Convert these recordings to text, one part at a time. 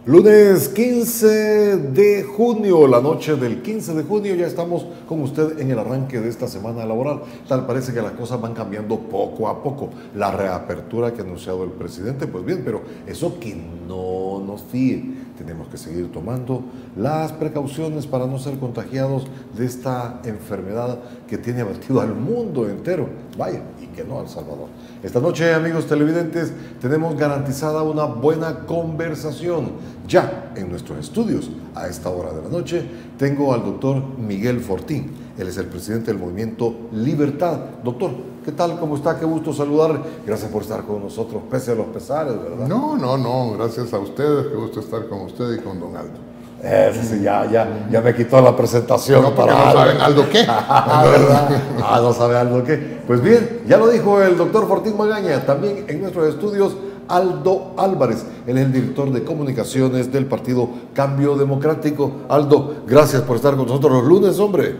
Lunes 15 de junio, la noche del 15 de junio, ya estamos con usted en el arranque de esta semana laboral. Tal parece que las cosas van cambiando poco a poco. La reapertura que ha anunciado el presidente, pues bien, pero eso que no nos fíe. Tenemos que seguir tomando las precauciones para no ser contagiados de esta enfermedad que tiene abatido al mundo entero. Vaya, y que no a El Salvador. Esta noche, amigos televidentes, tenemos garantizada una buena conversación. Ya en nuestros estudios, a esta hora de la noche, tengo al doctor Miguel Fortín. Él es el presidente del movimiento Libertad. Doctor, ¿qué tal? ¿Cómo está? Qué gusto saludar. Gracias por estar con nosotros, pese a los pesares, ¿verdad? No, gracias a ustedes. Qué gusto estar con usted y con don Aldo. Sí, ya me quitó la presentación. No, porque no saben Aldo qué. ¿Verdad? No sabe Aldo qué. Pues bien, ya lo dijo el doctor Fortín Magaña, también en nuestros estudios Aldo Álvarez, él es el director de comunicaciones del partido Cambio Democrático. Aldo, gracias por estar con nosotros los lunes, hombre.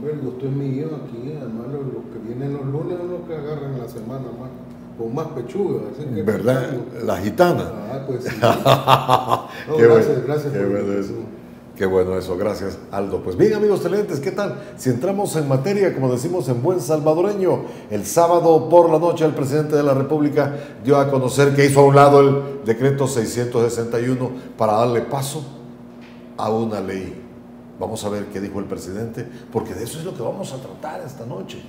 El doctor Miguel aquí, además los que vienen los lunes son los que agarran la semana más, con más pechuga. ¿Verdad? La gitana. Pues sí. No, Qué gracias qué por bueno la eso. Qué bueno eso, gracias Aldo. Pues bien, amigos televidentes, ¿qué tal? Si entramos en materia, como decimos en buen salvadoreño, el sábado por la noche el presidente de la República dio a conocer que hizo a un lado el decreto 661 para darle paso a una ley. Vamos a ver qué dijo el presidente, porque de eso es lo que vamos a tratar esta noche.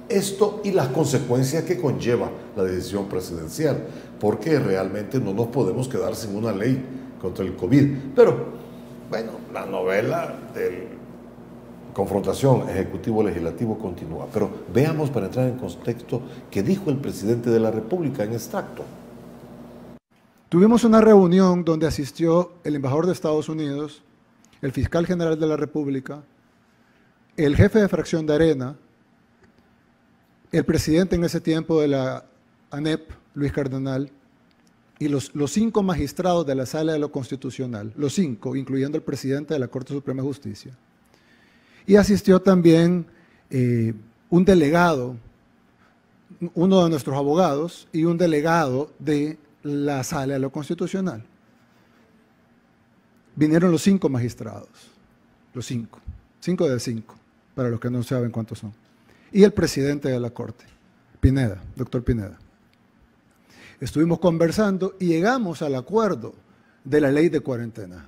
Esto y las consecuencias que conlleva la decisión presidencial, porque realmente no nos podemos quedar sin una ley contra el COVID. Pero, bueno, la novela de confrontación ejecutivo-legislativo continúa. Pero veamos, para entrar en contexto, qué dijo el presidente de la República en extracto. Tuvimos una reunión donde asistió el embajador de Estados Unidos, el fiscal general de la República, el jefe de fracción de Arena, el presidente en ese tiempo de la ANEP, Luis Cardenal, y los 5 magistrados de la Sala de lo Constitucional, los 5, incluyendo el presidente de la Corte Suprema de Justicia. Y asistió también un delegado, uno de nuestros abogados, y un delegado de la Sala de lo Constitucional. Vinieron los 5 magistrados, los 5 de 5, para los que no saben cuántos son. Y el presidente de la Corte, Pineda, doctor Pineda. Estuvimos conversando y llegamos al acuerdo de la ley de cuarentena.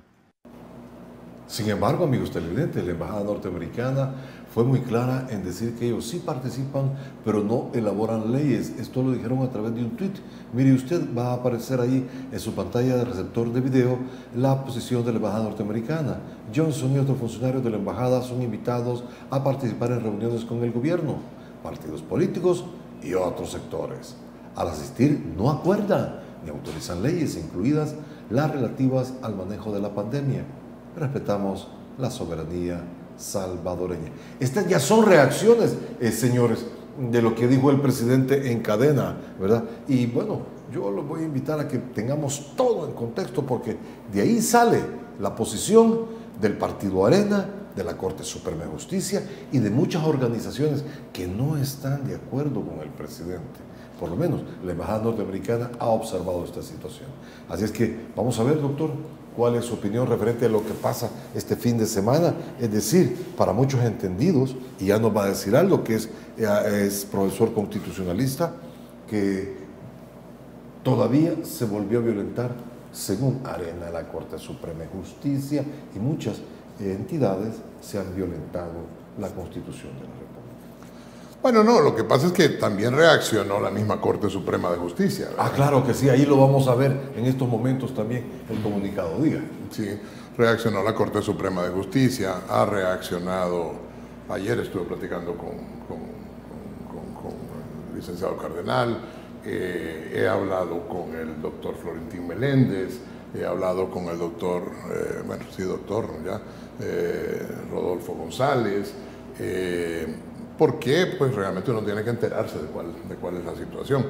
Sin embargo, amigos televidentes, la embajada norteamericana fue muy clara en decir que ellos sí participan, pero no elaboran leyes. Esto lo dijeron a través de un tuit. Mire usted, va a aparecer ahí en su pantalla de receptor de video la posición de la embajada norteamericana. Johnson y otros funcionarios de la embajada son invitados a participar en reuniones con el gobierno, partidos políticos y otros sectores. Al asistir, no acuerdan ni autorizan leyes, incluidas las relativas al manejo de la pandemia. Respetamos la soberanía salvadoreña. Estas ya son reacciones, señores, de lo que dijo el presidente en cadena, ¿verdad? Y bueno, yo los voy a invitar a que tengamos todo en contexto, porque de ahí sale la posición del Partido Arena, de la Corte Suprema de Justicia y de muchas organizaciones que no están de acuerdo con el presidente. Por lo menos la embajada norteamericana ha observado esta situación. Así es que vamos a ver, doctor, cuál es su opinión referente a lo que pasa este fin de semana. Es decir, para muchos entendidos, y ya nos va a decir algo, que es profesor constitucionalista, que todavía se volvió a violentar, según Arena, la Corte Suprema de Justicia, y muchas entidades se han violentado la Constitución de la República. Bueno, no, lo que pasa es que también reaccionó la misma Corte Suprema de Justicia, ¿verdad? Claro que sí, ahí lo vamos a ver en estos momentos también, el comunicado, diga. Sí, reaccionó la Corte Suprema de Justicia, ha reaccionado, ayer estuve platicando con el licenciado Cardenal, he hablado con el doctor Florentín Meléndez, he hablado con el doctor, Rodolfo González. ¿Por qué? Pues realmente uno tiene que enterarse de cuál es la situación.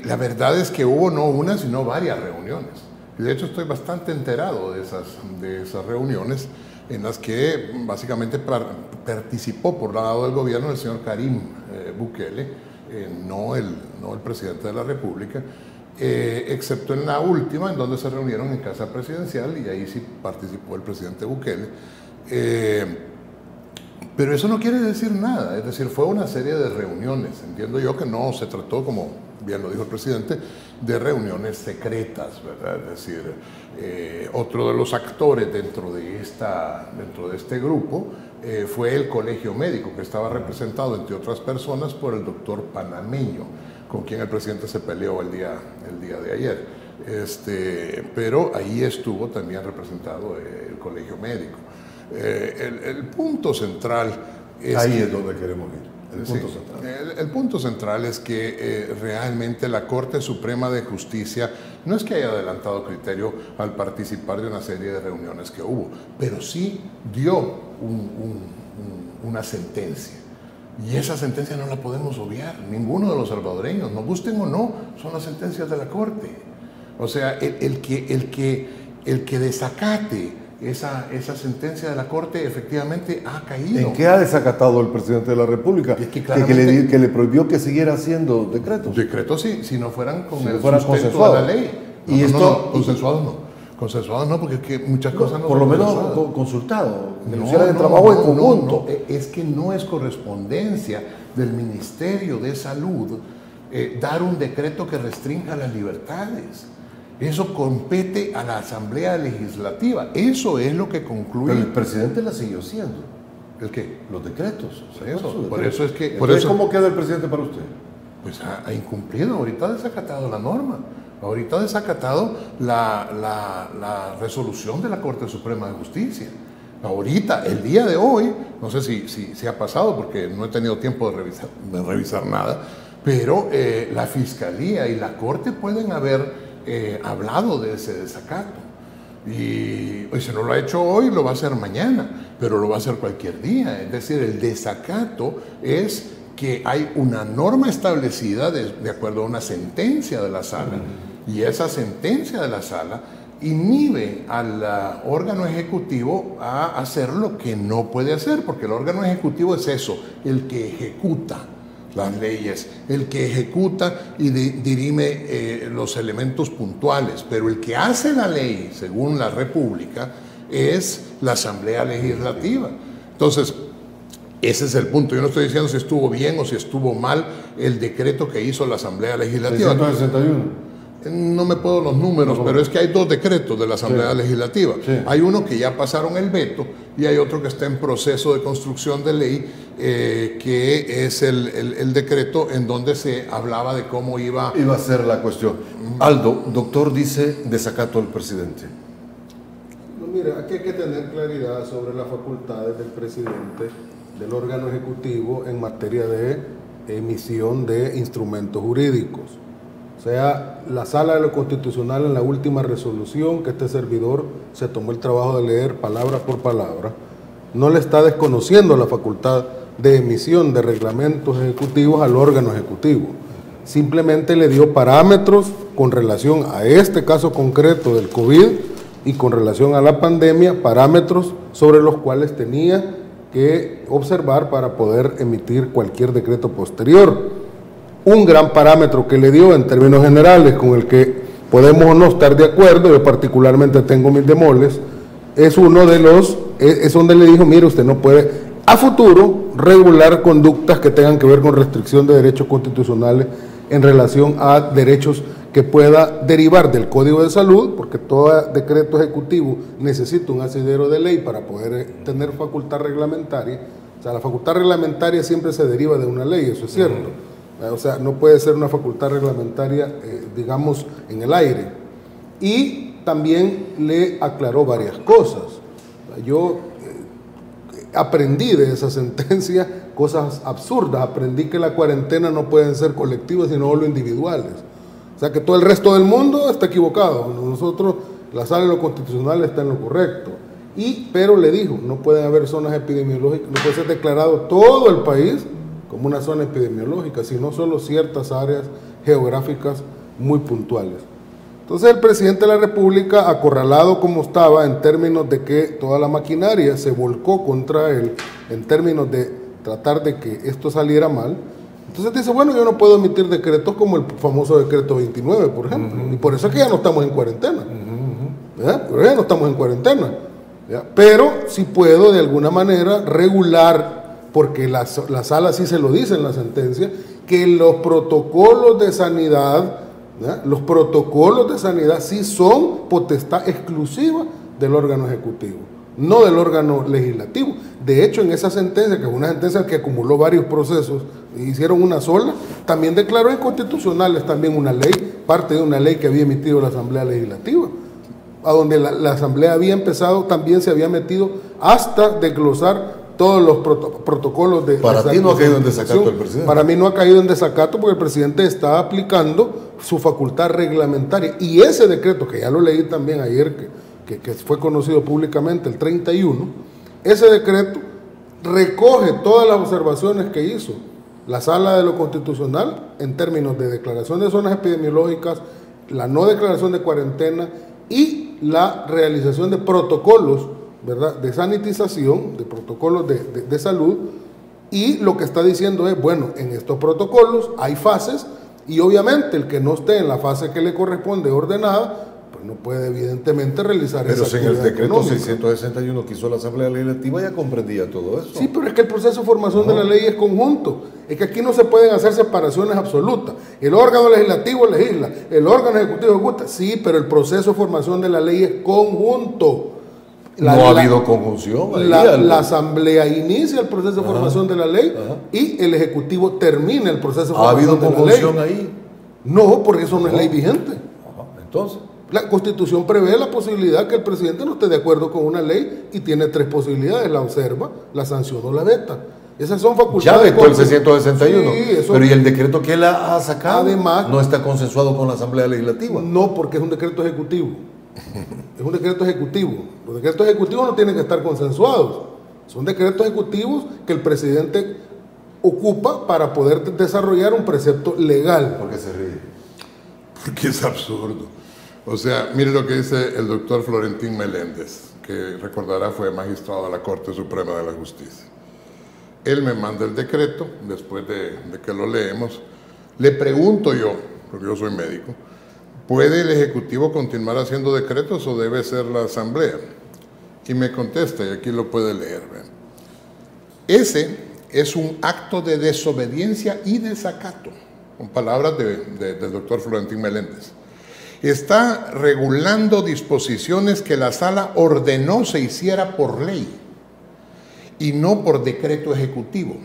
La verdad es que hubo no una, sino varias reuniones. De hecho, estoy bastante enterado de esas reuniones en las que básicamente participó por el lado del gobierno el señor Karim Bukele, no el presidente de la República, excepto en la última, en donde se reunieron en Casa Presidencial, y ahí sí participó el presidente Bukele. Pero eso no quiere decir nada, es decir, fue una serie de reuniones. Entiendo yo que no se trató, como bien lo dijo el presidente, de reuniones secretas, ¿verdad? Es decir, otro de los actores dentro de este grupo fue el Colegio Médico, que estaba representado, entre otras personas, por el doctor Panameño, con quien el presidente se peleó el día de ayer. Pero ahí estuvo también representado el Colegio Médico. El punto central es ahí es donde queremos ir. El punto central es que realmente la Corte Suprema de Justicia no es que haya adelantado criterio al participar de una serie de reuniones que hubo, pero sí dio una sentencia. Y esa sentencia no la podemos obviar, ninguno de los salvadoreños, nos gusten o no, son las sentencias de la Corte. O sea, el que desacate esa sentencia de la Corte efectivamente ha caído. ¿En qué ha desacatado el presidente de la República? Es que le prohibió que siguiera haciendo decretos. Decretos sí, si no fueran con el sustento de la ley. Consensuados no, porque es que muchas cosas no por lo menos consultado, que lo hicieran en trabajo en conjunto. Es que no es correspondencia del Ministerio de Salud dar un decreto que restrinja las libertades. Eso compete a la Asamblea Legislativa. Eso es lo que concluye. Pero el presidente la siguió haciendo. ¿El qué? Los decretos. Por eso es que... Entonces, ¿cómo queda el presidente para usted? Pues ha incumplido. Ahorita ha desacatado la norma. Ahorita ha desacatado la resolución de la Corte Suprema de Justicia. Ahorita, el día de hoy, no sé si ha pasado porque no he tenido tiempo de revisar nada, pero la Fiscalía y la Corte pueden haber hablado de ese desacato. Y si no lo ha hecho hoy, lo va a hacer mañana, pero lo va a hacer cualquier día. Es decir, el desacato es que hay una norma establecida de acuerdo a una sentencia de la sala, y esa sentencia de la sala inhibe al órgano ejecutivo a hacer lo que no puede hacer, porque el órgano ejecutivo es eso, el que ejecuta las leyes, el que ejecuta y dirime los elementos puntuales, pero el que hace la ley, según la República, es la Asamblea Legislativa. Entonces, ese es el punto. Yo no estoy diciendo si estuvo bien o si estuvo mal el decreto que hizo la Asamblea Legislativa. 661. No me puedo los números, pero es que hay dos decretos de la Asamblea Legislativa. Sí. Hay uno que ya pasaron el veto y hay otro que está en proceso de construcción de ley, que es el decreto en donde se hablaba de cómo iba a ser la cuestión. Aldo, doctor, dice desacato al presidente. No, mira, aquí hay que tener claridad sobre las facultades del presidente, del órgano ejecutivo en materia de emisión de instrumentos jurídicos. O sea, la Sala de lo Constitucional, en la última resolución que este servidor se tomó el trabajo de leer palabra por palabra, no le está desconociendo la facultad de emisión de reglamentos ejecutivos al órgano ejecutivo. Simplemente le dio parámetros con relación a este caso concreto del COVID y con relación a la pandemia, parámetros sobre los cuales tenía que observar para poder emitir cualquier decreto posterior. Un gran parámetro que le dio en términos generales, con el que podemos o no estar de acuerdo, yo particularmente tengo mis demoles, es uno de los, es donde le dijo, mire, usted no puede a futuro regular conductas que tengan que ver con restricción de derechos constitucionales en relación a derechos que pueda derivar del Código de Salud, porque todo decreto ejecutivo necesita un asidero de ley para poder tener facultad reglamentaria. O sea, la facultad reglamentaria siempre se deriva de una ley, eso es cierto. O sea, no puede ser una facultad reglamentaria, digamos, en el aire. Y también le aclaró varias cosas. Yo aprendí de esa sentencia cosas absurdas. Aprendí que la cuarentena no pueden ser colectivas, sino solo individuales. O sea, que todo el resto del mundo está equivocado. Nosotros, la Sala de lo Constitucional está en lo correcto. Pero le dijo, no pueden haber zonas epidemiológicas, no puede ser declarado todo el país como una zona epidemiológica, sino solo ciertas áreas geográficas muy puntuales. Entonces el presidente de la República, acorralado como estaba en términos de que toda la maquinaria se volcó contra él, en términos de tratar de que esto saliera mal, Entonces dice, bueno, yo no puedo emitir decretos como el famoso decreto 29, por ejemplo. Y por eso es que ya no estamos en cuarentena. Pero ya no estamos en cuarentena. ¿Ya? Pero sí puedo de alguna manera regular, porque la sala sí se lo dice en la sentencia, que los protocolos de sanidad, ¿ya? Los protocolos de sanidad sí son potestad exclusiva del órgano ejecutivo, no del órgano legislativo. De hecho, en esa sentencia, que es una sentencia que acumuló varios procesos, hicieron una sola, también declaró inconstitucionales también una ley, parte de una ley que había emitido la Asamblea Legislativa, a donde la Asamblea había empezado, también se había metido hasta desglosar todos los protocolos de... Para ti no ha caído en desacato el presidente. Para mí no ha caído en desacato porque el presidente está aplicando su facultad reglamentaria. Y ese decreto, que ya lo leí también ayer, que fue conocido públicamente, el 31, ese decreto recoge todas las observaciones que hizo la Sala de lo Constitucional en términos de declaración de zonas epidemiológicas, la no declaración de cuarentena y la realización de protocolos, ¿verdad?, de sanitización, de protocolos de salud. Y lo que está diciendo es, bueno, en estos protocolos hay fases y obviamente el que no esté en la fase que le corresponde ordenada, pues no puede evidentemente realizar esa actividad. Pero si en el decreto económica 661 que hizo la Asamblea Legislativa ya comprendía todo eso. Sí, pero es que el proceso de formación de la ley es conjunto. Es que aquí no se pueden hacer separaciones absolutas. El órgano legislativo legisla, el órgano ejecutivo ejecuta. Sí, pero el proceso de formación de la ley es conjunto. No ha habido conjunción. La Asamblea inicia el proceso de formación de la ley y el Ejecutivo termina el proceso de formación de la ley. ¿Ha habido conjunción ahí? No, porque eso no es ley vigente. Entonces... La Constitución prevé la posibilidad que el presidente no esté de acuerdo con una ley y tiene tres posibilidades: la observa, la sanciona o la veta. Esas son facultades. Ya vetó el 661. Sí, eso, pero ¿y el decreto que él ha sacado? Además, no está consensuado con la Asamblea Legislativa. No, porque es un decreto ejecutivo. Es un decreto ejecutivo. Los decretos ejecutivos no tienen que estar consensuados. Son decretos ejecutivos que el presidente ocupa para poder desarrollar un precepto legal. ¿Por qué se ríe? Porque es absurdo. O sea, mire lo que dice el doctor Florentín Meléndez, que recordará fue magistrado de la Corte Suprema de la Justicia. Él me manda el decreto, después de que lo leemos. Le pregunto yo, porque yo soy médico, ¿puede el Ejecutivo continuar haciendo decretos o debe ser la Asamblea? Y me contesta, y aquí lo puede leer. ¿Ven? Ese es un acto de desobediencia y desacato, con palabras del doctor Florentín Meléndez. Está regulando disposiciones que la Sala ordenó se hiciera por ley y no por decreto ejecutivo.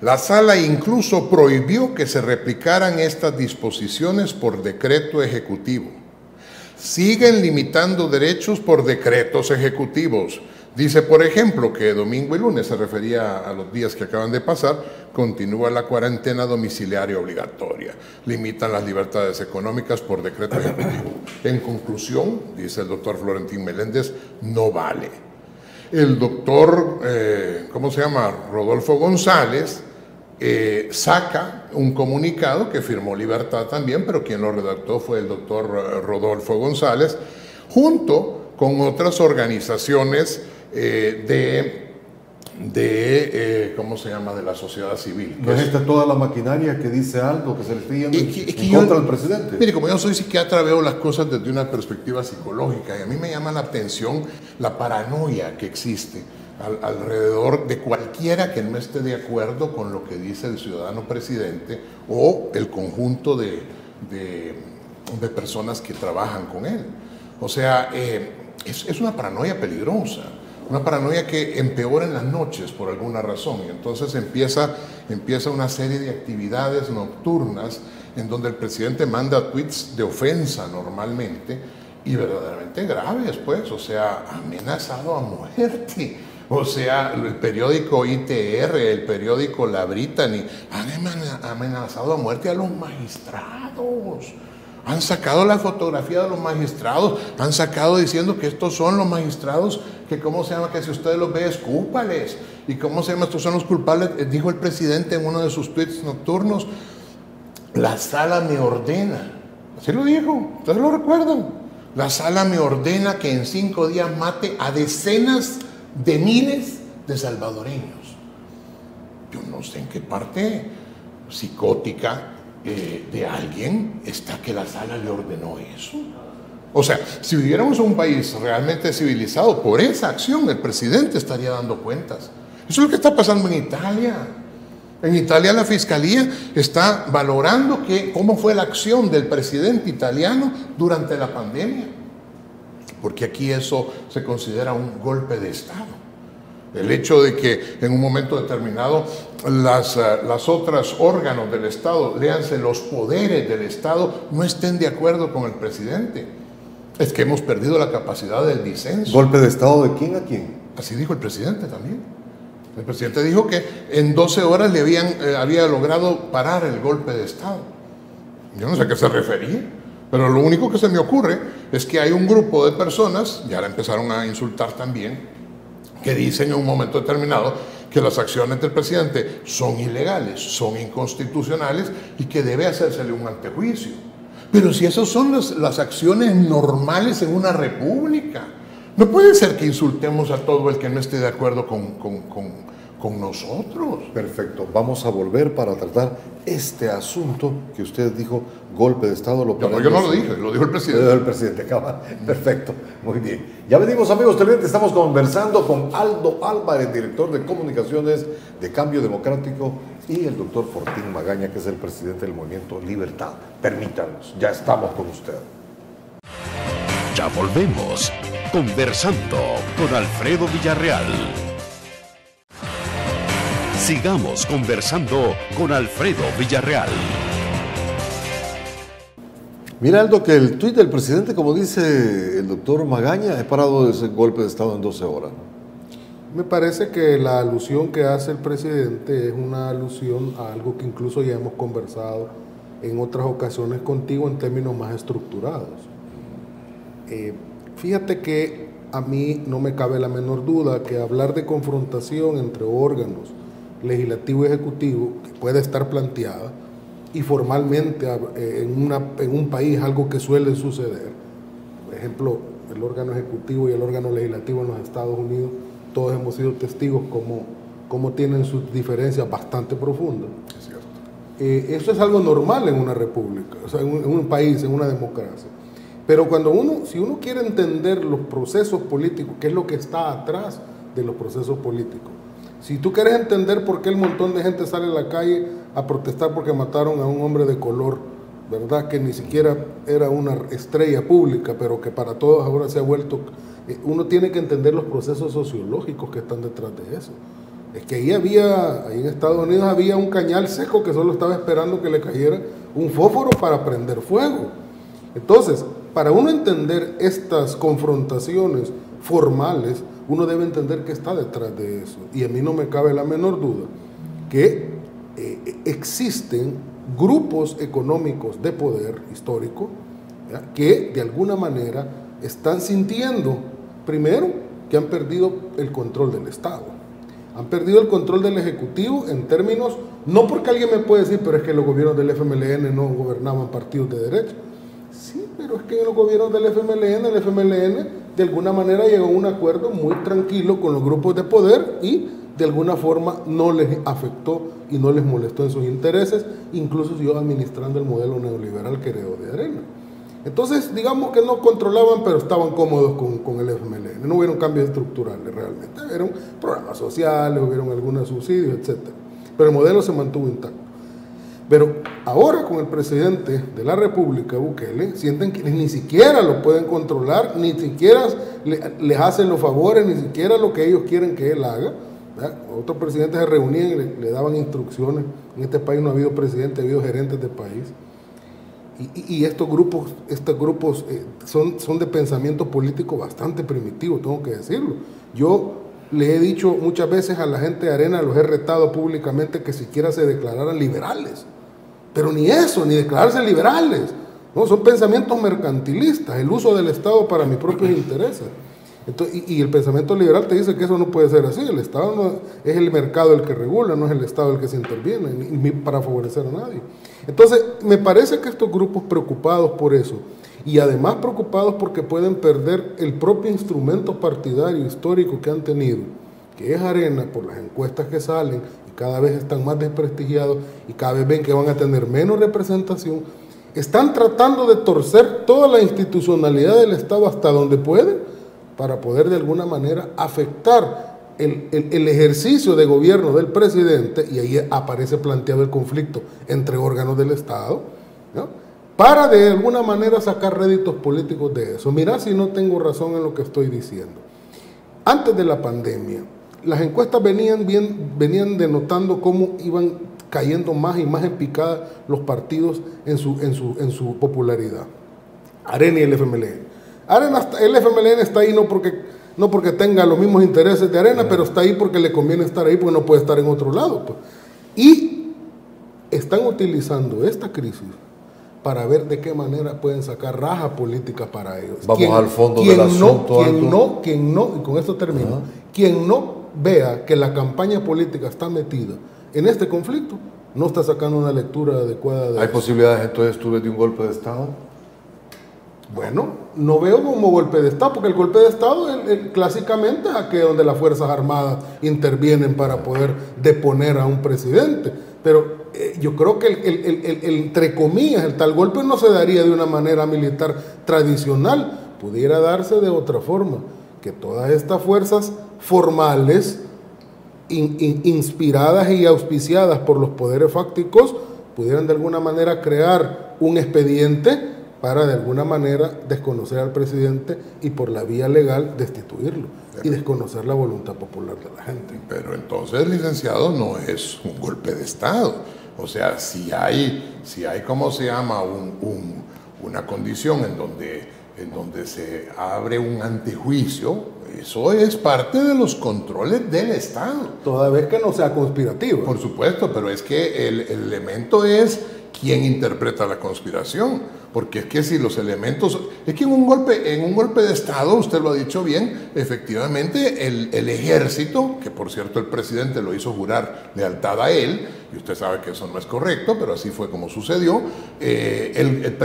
La Sala incluso prohibió que se replicaran estas disposiciones por decreto ejecutivo. Siguen limitando derechos por decretos ejecutivos. Dice, por ejemplo, que domingo y lunes, se refería a los días que acaban de pasar, continúa la cuarentena domiciliaria obligatoria. Limitan las libertades económicas por decreto ejecutivo. En conclusión, dice el doctor Florentín Meléndez, no vale. El doctor, Rodolfo González, saca un comunicado que firmó Libertad también, pero quien lo redactó fue el doctor Rodolfo González, junto con otras organizaciones de la sociedad civil. ¿No es esta toda la maquinaria que dice algo, que se le está yendo en contra del presidente? Mire, como yo soy psiquiatra, veo las cosas desde una perspectiva psicológica y a mí me llama la atención la paranoia que existe alrededor de cualquiera que no esté de acuerdo con lo que dice el ciudadano presidente o el conjunto de personas que trabajan con él. O sea, es una paranoia peligrosa. Una paranoia que empeora en las noches por alguna razón, y entonces empieza una serie de actividades nocturnas en donde el presidente manda tweets de ofensa normalmente y verdaderamente graves, pues, o sea, amenazado a muerte. O sea, el periódico ITR, el periódico La Brittany han amenazado a muerte a los magistrados. Han sacado la fotografía de los magistrados, han sacado diciendo que estos son los magistrados, que que si usted los ve, escúpales. Y estos son los culpables, dijo el presidente en uno de sus tweets nocturnos, la Sala me ordena. Así lo dijo, ustedes lo recuerdan. La Sala me ordena que en 5 días mate a decenas de miles de salvadoreños. Yo no sé en qué parte psicótica de alguien está que la sala le ordenó eso. O sea, si viviéramos en un país realmente civilizado, por esa acción el presidente estaría dando cuentas. Eso es lo que está pasando en Italia. En Italia la fiscalía está valorando cómo fue la acción del presidente italiano durante la pandemia. Porque aquí eso se considera un golpe de Estado. El hecho de que en un momento determinado las otras órganos del Estado, léanse los poderes del Estado, no estén de acuerdo con el presidente. Es que hemos perdido la capacidad del disenso. ¿Golpe de Estado de quién a quién? Así dijo el presidente también. El presidente dijo que en 12 horas había logrado parar el golpe de Estado. Yo no sé a qué se refería, pero lo único que se me ocurre es que hay un grupo de personas, ya la empezaron a insultar también, que dicen en un momento determinado que las acciones del presidente son ilegales, son inconstitucionales y que debe hacérsele un antejuicio. Pero si esas son las acciones normales en una república, no puede ser que insultemos a todo el que no esté de acuerdo con nosotros. Perfecto, vamos a volver para tratar este asunto que usted dijo, golpe de Estado. Yo no lo dije, lo dijo el presidente. El presidente, acaba. Perfecto, muy bien. Ya venimos, amigos televidentes, estamos conversando con Aldo Álvarez, director de comunicaciones de Cambio Democrático, y el doctor Fortín Magaña, que es el presidente del Movimiento Libertad. Permítanos, ya estamos con usted. Ya volvemos, conversando con Alfredo Villarreal. Sigamos conversando con Alfredo Villarreal. Mira, Aldo, que el tuit del presidente, como dice el doctor Magaña, he parado de ese golpe de Estado en 12 horas. Me parece que la alusión que hace el presidente es una alusión a algo que incluso ya hemos conversado en otras ocasiones contigo en términos más estructurados. Fíjate que a mí no me cabe la menor duda que hablar de confrontación entre órganos legislativo y ejecutivo, que puede estar planteada, y formalmente en un país algo que suele suceder. Por ejemplo, el órgano ejecutivo y el órgano legislativo en los Estados Unidos, todos hemos sido testigos cómo tienen sus diferencias bastante profundas. Es cierto. Eso es algo normal en una república, o sea, en un país, en una democracia. Pero si uno quiere entender los procesos políticos, qué es lo que está atrás de los procesos políticos, si tú quieres entender por qué el montón de gente sale a la calle a protestar porque mataron a un hombre de color, ¿verdad? Que ni siquiera era una estrella pública, pero que para todos ahora se ha vuelto... uno tiene que entender los procesos sociológicos que están detrás de eso. Es que ahí en Estados Unidos había un cañal seco que solo estaba esperando que le cayera un fósforo para prender fuego. Entonces, para uno entender estas confrontaciones formales, uno debe entender qué está detrás de eso. Y a mí no me cabe la menor duda que existen grupos económicos de poder histórico, ¿ya?, que de alguna manera están sintiendo, primero, que han perdido el control del Estado. Han perdido el control del Ejecutivo en términos, no porque alguien me puede decir, pero es que los gobiernos del FMLN no gobernaban partidos de derecha. Sí, pero es que en los gobiernos del FMLN, el FMLN de alguna manera llegó a un acuerdo muy tranquilo con los grupos de poder y de alguna forma no les afectó y no les molestó en sus intereses, incluso siguió administrando el modelo neoliberal que heredó de Arena. Entonces, digamos que no controlaban, pero estaban cómodos con el FMLN. No hubieron cambios estructurales realmente. Hubieron programas sociales, hubieron algunos subsidios, etc. Pero el modelo se mantuvo intacto. Pero ahora con el presidente de la República, Bukele, sienten que ni siquiera lo pueden controlar, ni siquiera les hacen los favores, ni siquiera lo que ellos quieren que él haga, ¿verdad? Otros presidentes se reunían y le daban instrucciones. En este país no ha habido presidente, ha habido gerentes de país. Y estos grupos son de pensamiento político bastante primitivo, tengo que decirlo. Yo le he dicho muchas veces a la gente de Arena, los he retado públicamente que siquiera se declararan liberales. Pero ni eso, ni declararse liberales. No, son pensamientos mercantilistas, el uso del Estado para mis propios intereses. Entonces, y el pensamiento liberal te dice que eso no puede ser así. El Estado no, es el mercado el que regula, no es el Estado el que se interviene, ni para favorecer a nadie. Entonces, me parece que estos grupos preocupados por eso, y además preocupados porque pueden perder el propio instrumento partidario histórico que han tenido, que es Arena, por las encuestas que salen, y cada vez están más desprestigiados y cada vez ven que van a tener menos representación, están tratando de torcer toda la institucionalidad del Estado hasta donde pueden para poder de alguna manera afectar el ejercicio de gobierno del presidente, y ahí aparece planteado el conflicto entre órganos del Estado, ¿no?, para de alguna manera sacar réditos políticos de eso. Mirá si no tengo razón en lo que estoy diciendo. Antes de la pandemia, las encuestas venían denotando cómo iban cayendo más y más en picada los partidos en su popularidad. Arena y el FMLN. El FMLN está ahí no porque tenga los mismos intereses de Arena, pero está ahí porque le conviene estar ahí, porque no puede estar en otro lado, pues. Y están utilizando esta crisis para ver de qué manera pueden sacar raja política para ellos. Vamos al fondo del asunto. Quien no, y con esto termino, quien no vea que la campaña política está metida en este conflicto, no está sacando una lectura adecuada de ¿Hay eso. posibilidades entonces tú de un golpe de Estado? Bueno, no veo como golpe de Estado, porque el golpe de Estado clásicamente es aquel donde las Fuerzas Armadas intervienen para poder deponer a un presidente. Pero yo creo que entre comillas, el tal golpe no se daría de una manera militar tradicional, pudiera darse de otra forma, que todas estas fuerzas formales, inspiradas y auspiciadas por los poderes fácticos, pudieran de alguna manera crear un expediente para de alguna manera desconocer al presidente y por la vía legal destituirlo y desconocer la voluntad popular de la gente. Pero entonces, licenciado, no es un golpe de Estado. O sea, si hay ¿cómo se llama? Una condición en donde se abre un antejuicio, eso es parte de los controles del Estado. Toda vez que no sea conspirativo. Por supuesto, pero es que el elemento es quién interpreta la conspiración. Porque es que si los elementos... Es que en un golpe de Estado, usted lo ha dicho bien, efectivamente el ejército, que por cierto el presidente lo hizo jurar lealtad a él, y usted sabe que eso no es correcto, pero así fue como sucedió, el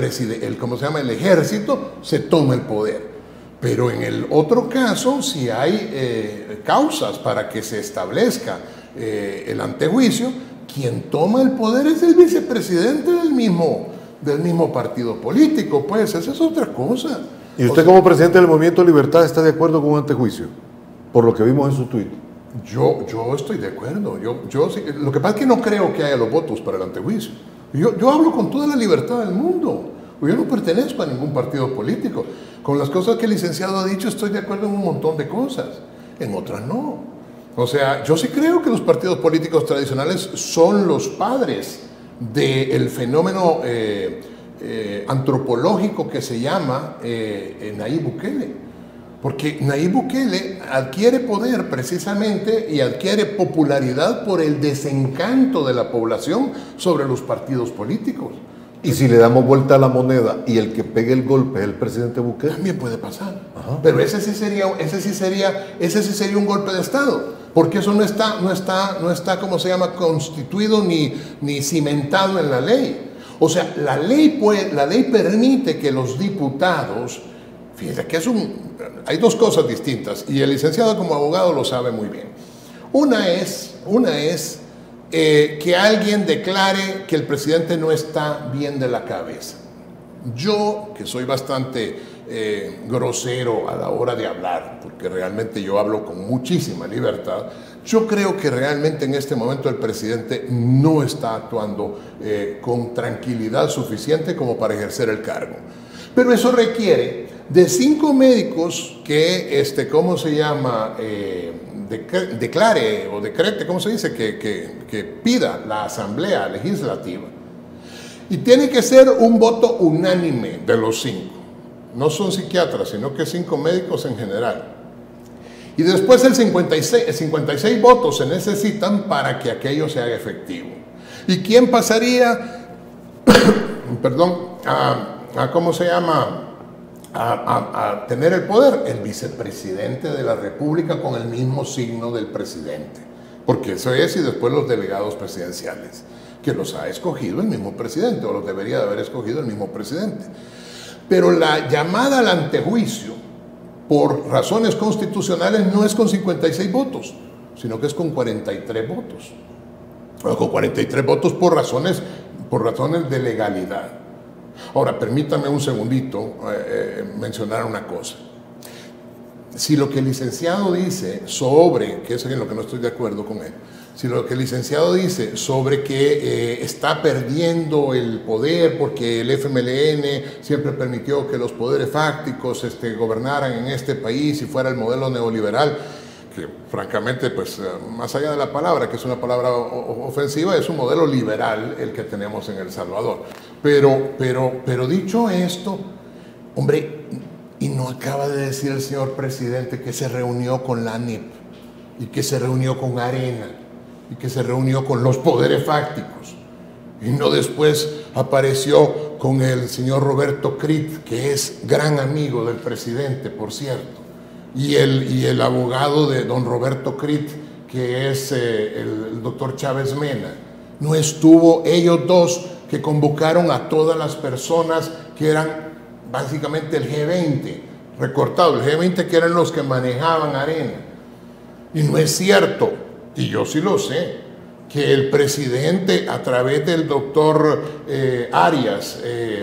ejército se toma el poder. Pero en el otro caso, si hay causas para que se establezca el antejuicio, quien toma el poder es el vicepresidente del mismo partido político, pues esa es otra cosa. ¿Y usted como presidente del Movimiento Libertad está de acuerdo con un antejuicio? Por lo que vimos en su tuit. Yo estoy de acuerdo. Yo sí, lo que pasa es que no creo que haya los votos para el antejuicio. Yo hablo con toda la libertad del mundo. Yo no pertenezco a ningún partido político. Con las cosas que el licenciado ha dicho estoy de acuerdo en un montón de cosas. En otras no. O sea, yo sí creo que los partidos políticos tradicionales son los padres del fenómeno antropológico que se llama Nayib Bukele. Porque Nayib Bukele adquiere poder precisamente y adquiere popularidad por el desencanto de la población sobre los partidos políticos. Y si le damos vuelta a la moneda y el que pegue el golpe es el presidente Bukele. También puede pasar. Ajá. Pero ese sí sería un golpe de Estado. Porque eso no está, ¿cómo se llama?, constituido ni cimentado en la ley. O sea, la ley permite que los diputados, fíjense que hay dos cosas distintas, y el licenciado como abogado lo sabe muy bien. Una es que alguien declare que el presidente no está bien de la cabeza. Yo, que soy bastante grosero a la hora de hablar, porque realmente yo hablo con muchísima libertad, yo creo que realmente en este momento el presidente no está actuando con tranquilidad suficiente como para ejercer el cargo. Pero eso requiere de 5 médicos que, ¿cómo se llama?, declare o decrete, ¿cómo se dice?, que pida la Asamblea Legislativa. Y tiene que ser un voto unánime de los 5. No son psiquiatras, sino que 5 médicos en general. Y después 56 votos se necesitan para que aquello sea efectivo. ¿Y quién pasaría, perdón, ¿cómo se llama?, a tener el poder? El vicepresidente de la República con el mismo signo del presidente. Porque eso es, y después los delegados presidenciales, que los ha escogido el mismo presidente, o los debería de haber escogido el mismo presidente. Pero la llamada al antejuicio, por razones constitucionales, no es con 56 votos. sino que es con 43 votos. Bueno, con 43 votos por razones de legalidad. Ahora, permítame un segundito mencionar una cosa. Si lo que el licenciado dice sobre, que es en lo que no estoy de acuerdo con él, si lo que el licenciado dice sobre que está perdiendo el poder porque el FMLN siempre permitió que los poderes fácticos gobernaran en este país y fuera el modelo neoliberal, que francamente, pues más allá de la palabra, que es una palabra ofensiva, es un modelo liberal el que tenemos en El Salvador. Pero dicho esto, hombre, y no acaba de decir el señor presidente que se reunió con la ANIP y que se reunió con Arena y que se reunió con los poderes fácticos, y no después apareció con el señor Roberto Crit, que es gran amigo del presidente, por cierto, y el abogado de don Roberto Crit, que es el doctor Chávez Mena. No estuvo ellos dos que convocaron a todas las personas que eran básicamente el G20, recortado, el G20 que eran los que manejaban Arena. Y no es cierto, y yo sí lo sé, que el presidente a través del doctor Arias,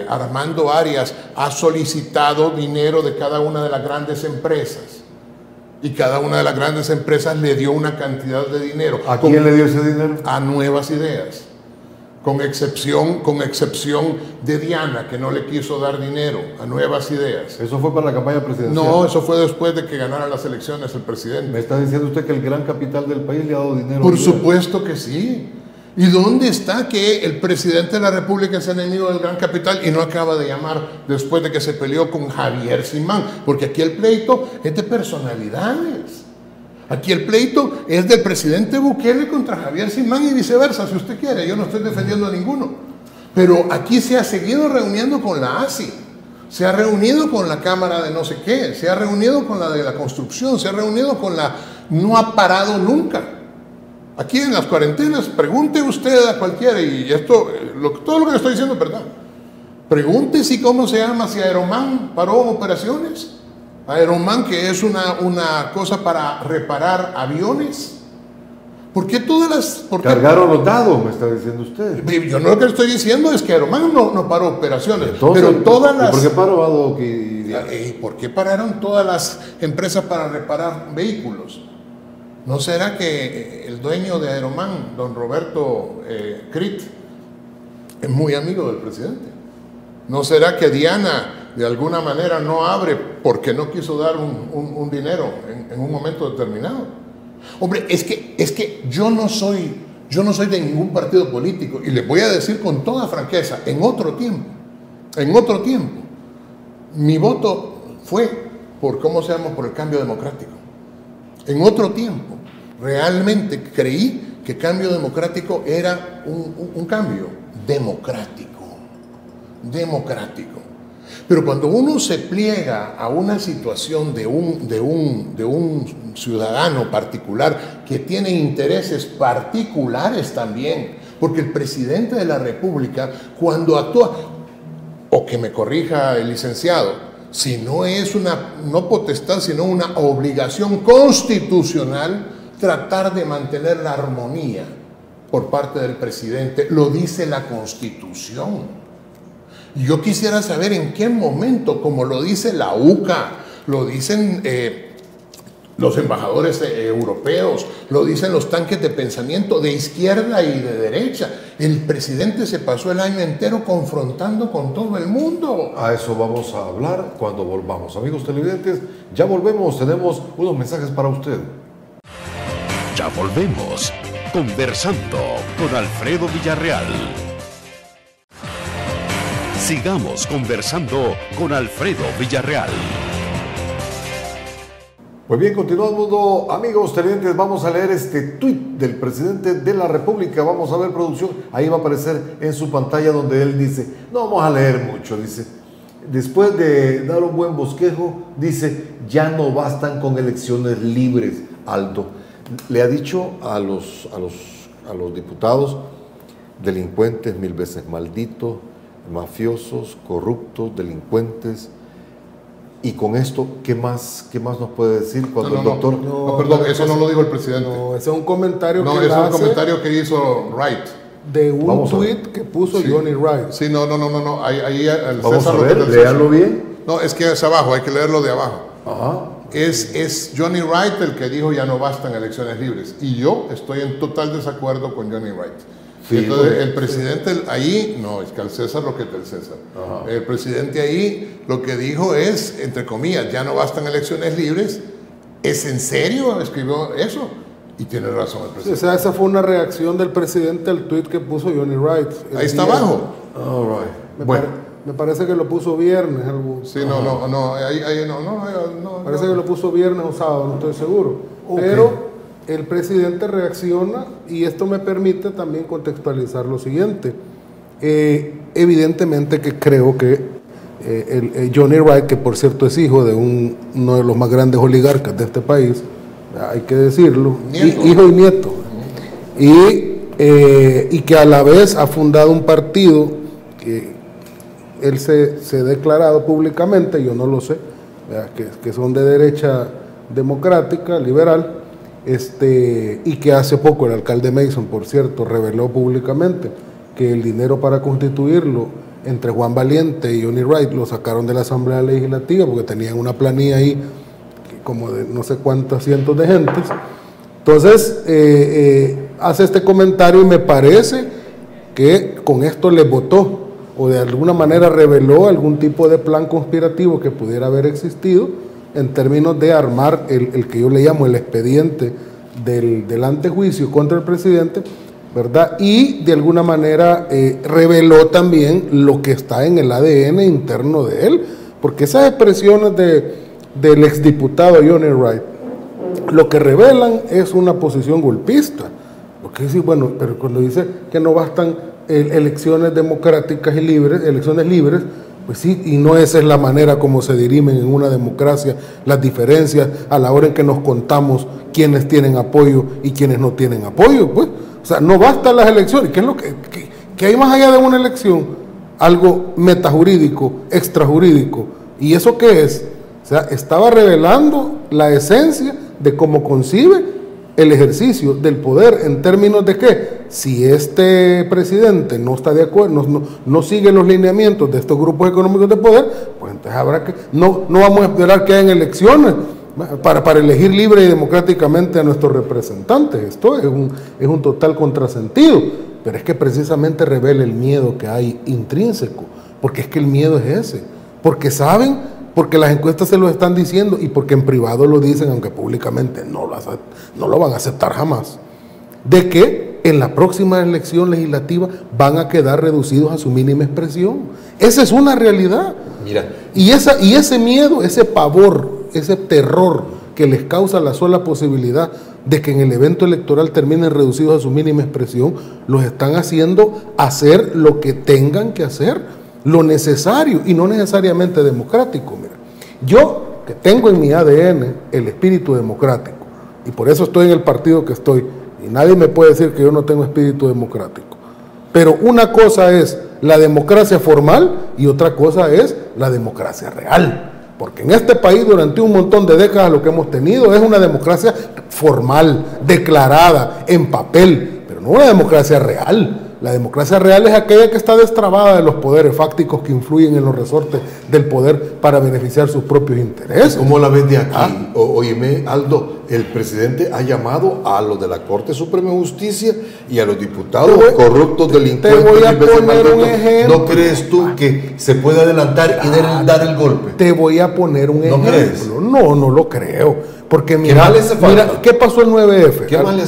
Armando Arias, ha solicitado dinero de cada una de las grandes empresas. Y cada una de las grandes empresas le dio una cantidad de dinero. ¿A quién le dio ese dinero? A Nuevas Ideas. Con excepción de Diana, que no le quiso dar dinero a Nuevas Ideas. ¿Eso fue para la campaña presidencial? No, eso fue después de que ganara las elecciones el presidente. ¿Me está diciendo usted que el gran capital del país le ha dado dinero? Por supuesto que sí. ¿Y dónde está que el presidente de la República es enemigo del gran capital y no acaba de llamar después de que se peleó con Javier Simán? Porque aquí el pleito es de personalidades. Aquí el pleito es del presidente Bukele contra Javier Simán y viceversa, si usted quiere. Yo no estoy defendiendo a ninguno. Pero aquí se ha seguido reuniendo con la ASI, se ha reunido con la Cámara de no sé qué, se ha reunido con la de la construcción, se ha reunido con la... No ha parado nunca. Aquí en las cuarentenas, pregunte usted a cualquiera, y esto, todo lo que le estoy diciendo es verdad. Pregunte si cómo se llama, si Aeroman paró operaciones. Aeroman, que es una cosa para reparar aviones. ¿Por qué todas las...? Cargaron los dados, me está diciendo usted. Yo no, lo que estoy diciendo es que Aeroman no paró operaciones. Entonces, pero todas las... ¿y por qué paró Adoc ¿Y por qué pararon todas las empresas para reparar vehículos? ¿No será que el dueño de Aeroman, don Roberto Crit, es muy amigo del presidente? ¿No será que Diana de alguna manera no abre porque no quiso dar un dinero en un momento determinado? Hombre, es que yo no soy de ningún partido político, y les voy a decir con toda franqueza, en otro tiempo, mi voto fue por el cambio democrático. En otro tiempo, realmente creí que cambio democrático era un cambio democrático. Pero cuando uno se pliega a una situación de un ciudadano particular que tiene intereses particulares también, porque el presidente de la República, cuando actúa, o que me corrija el licenciado, si no es no potestad, sino una obligación constitucional, tratar de mantener la armonía por parte del presidente. Lo dice la Constitución. Yo quisiera saber en qué momento, como lo dice la UCA, lo dicen los embajadores europeos, lo dicen los tanques de pensamiento de izquierda y de derecha, el presidente se pasó el año entero confrontando con todo el mundo. A eso vamos a hablar cuando volvamos. Amigos televidentes, ya volvemos, tenemos unos mensajes para usted. Ya volvemos, conversando con Alfredo Villarreal. Sigamos conversando con Alfredo Villarreal. Pues bien, continuando, amigos televidentes, vamos a leer este tuit del presidente de la República. Vamos a ver, producción, ahí va a aparecer en su pantalla donde él dice, no vamos a leer mucho, dice, después de dar un buen bosquejo, dice, ya no bastan con elecciones libres, Aldo. Le ha dicho a los diputados, delincuentes 1000 veces malditos, mafiosos, corruptos, delincuentes, Y con esto, ¿qué más nos puede decir cuando el doctor... No, perdón, eso no lo dijo el presidente. No, ese es un comentario no, que es un comentario que hizo Wright. De un tweet que puso Johnny Wright. Sí, no. Ahí el Vamos César a ver, léalo bien. No, es que es abajo, hay que leerlo de abajo. Ajá. Es Johnny Wright el que dijo ya no bastan elecciones libres. Y yo estoy en total desacuerdo con Johnny Wright. Sí, entonces el presidente ahí, no, es que al César lo que es del César. Ajá. El presidente ahí lo que dijo es, entre comillas, ya no bastan elecciones libres. ¿Es en serio? Escribió eso. Y tiene razón el presidente. Sí, o sea, esa fue una reacción del presidente al tweet que puso Johnny Wright. Ahí está abajo. All right. Me parece que lo puso viernes. Sí, ahí no. Parece que lo puso viernes o sábado, no estoy seguro. Okay. Pero el presidente reacciona y esto me permite también contextualizar lo siguiente. Evidentemente que creo que el Johnny Wright, que por cierto es hijo de uno de los más grandes oligarcas de este país, hay que decirlo, hijo y nieto, y que a la vez ha fundado un partido que él se ha declarado públicamente, yo no lo sé, que son de derecha democrática, liberal, y que hace poco el alcalde Mason, por cierto, reveló públicamente que el dinero para constituirlo entre Juan Valiente y Johnny Wright lo sacaron de la Asamblea Legislativa porque tenían una planilla ahí como de no sé cuántos cientos de gentes. Entonces hace este comentario y me parece que con esto le votó o de alguna manera reveló algún tipo de plan conspirativo que pudiera haber existido en términos de armar el que yo le llamo el expediente del antejuicio contra el presidente, ¿verdad? Y de alguna manera reveló también lo que está en el ADN interno de él, porque esas expresiones del exdiputado Johnny Wright lo que revelan es una posición golpista. Porque dice, bueno, pero cuando dice que no bastan elecciones democráticas y libres, elecciones libres, pues sí, y no esa es la manera como se dirimen en una democracia las diferencias a la hora en que nos contamos quiénes tienen apoyo y quiénes no tienen apoyo, pues. O sea, no bastan las elecciones. ¿Qué es lo que hay más allá de una elección? Algo metajurídico, extrajurídico. ¿Y eso qué es? O sea, estaba revelando la esencia de cómo concibe el ejercicio del poder en términos de que si este presidente no está de acuerdo, no sigue los lineamientos de estos grupos económicos de poder, pues entonces habrá que, no vamos a esperar que hayan elecciones para elegir libre y democráticamente a nuestros representantes. Esto es un total contrasentido, pero es que precisamente revela el miedo que hay intrínseco, porque es que el miedo es ese, porque saben, porque las encuestas se lo están diciendo y porque en privado lo dicen, aunque públicamente no lo van a aceptar jamás, de que en la próxima elección legislativa van a quedar reducidos a su mínima expresión. Esa es una realidad. Mira. Y ese miedo, ese pavor, ese terror que les causa la sola posibilidad de que en el evento electoral terminen reducidos a su mínima expresión, los están haciendo hacer lo que tengan que hacer, lo necesario y no necesariamente democrático. Mira, yo que tengo en mi ADN el espíritu democrático y por eso estoy en el partido que estoy y nadie me puede decir que yo no tengo espíritu democrático, pero una cosa es la democracia formal y otra cosa es la democracia real, porque en este país durante un montón de décadas lo que hemos tenido es una democracia formal, declarada, en papel, pero no una democracia real. La democracia real es aquella que está destrabada de los poderes fácticos que influyen en los resortes del poder para beneficiar sus propios intereses. ¿Cómo la ves de aquí? Óyeme, Aldo, el presidente ha llamado a los de la Corte Suprema de Justicia y a los diputados corruptos, delincuentes. Te voy a poner un ejemplo. ¿No crees tú que se puede adelantar y dar el golpe? Te voy a poner un ejemplo. ¿Crees? No lo creo. Porque mira, ¿qué pasó el 9F?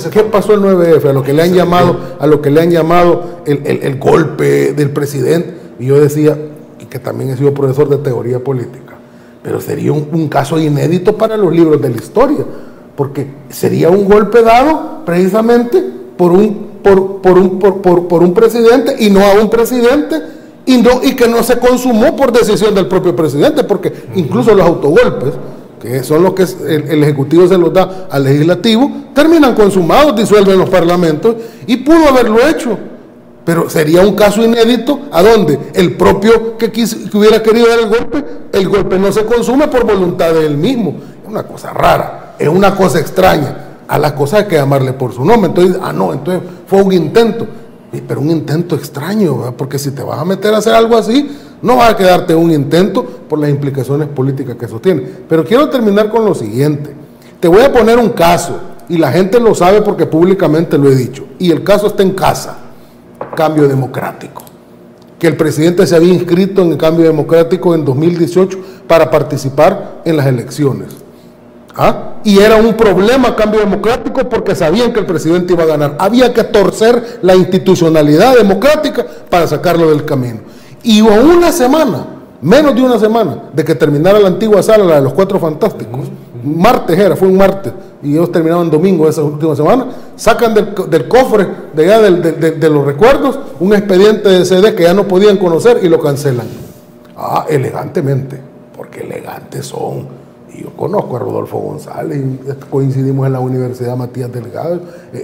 ¿Qué pasó el 9F? A lo que le han llamado, el golpe del presidente. Y yo decía, y que también he sido profesor de teoría política, pero sería un caso inédito para los libros de la historia, porque sería un golpe dado precisamente por un presidente y no a un presidente, y que no se consumó por decisión del propio presidente, porque incluso los autogolpes, que son los que el Ejecutivo se los da al Legislativo, terminan consumados, disuelven los parlamentos, y pudo haberlo hecho Pero sería un caso inédito a donde el propio que hubiera querido dar el golpe no se consume por voluntad de él mismo. Es una cosa rara, es una cosa extraña. A la cosa hay que llamarle por su nombre. Entonces, entonces fue un intento. Pero un intento extraño, ¿verdad? Porque si te vas a meter a hacer algo así, no vas a quedarte un intento por las implicaciones políticas que eso tiene. Pero quiero terminar con lo siguiente. Te voy a poner un caso, y la gente lo sabe porque públicamente lo he dicho. Y el caso está en casa. Cambio Democrático, que el presidente se había inscrito en el Cambio Democrático en 2018 para participar en las elecciones. Y era un problema Cambio Democrático porque sabían que el presidente iba a ganar. Había que torcer la institucionalidad democrática para sacarlo del camino. Y a una semana, menos de una semana, de que terminara la antigua sala, la de los Cuatro Fantásticos, fue un martes, y ellos terminaban domingo esa última semana, sacan del cofre de allá de los recuerdos un expediente de CD que ya no podían conocer y lo cancelan. Elegantemente, porque elegantes son. Y yo conozco a Rodolfo González, coincidimos en la Universidad Matías Delgado,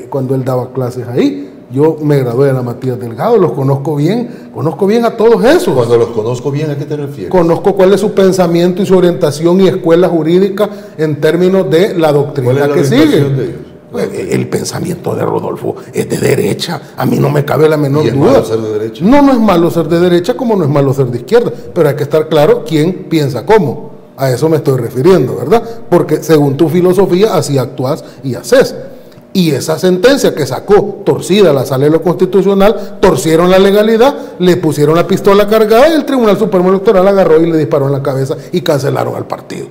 cuando él daba clases ahí. Yo me gradué de la Matías Delgado, los conozco bien a todos esos. Cuando los conozco bien, ¿a qué te refieres? Conozco cuál es su pensamiento y su orientación y escuela jurídica en términos de la doctrina que sigue. De ellos? El pensamiento de Rodolfo es de derecha, a mí no me cabe la menor duda. ¿Y es malo ser de derecha? No es malo ser de derecha como no es malo ser de izquierda, pero hay que estar claro quién piensa cómo. A eso me estoy refiriendo, ¿verdad? Porque según tu filosofía, así actúas y haces. Y esa sentencia que sacó torcida la Sala de lo Constitucional, torcieron la legalidad, le pusieron la pistola cargada y el Tribunal Supremo Electoral agarró y le disparó en la cabeza y cancelaron al partido.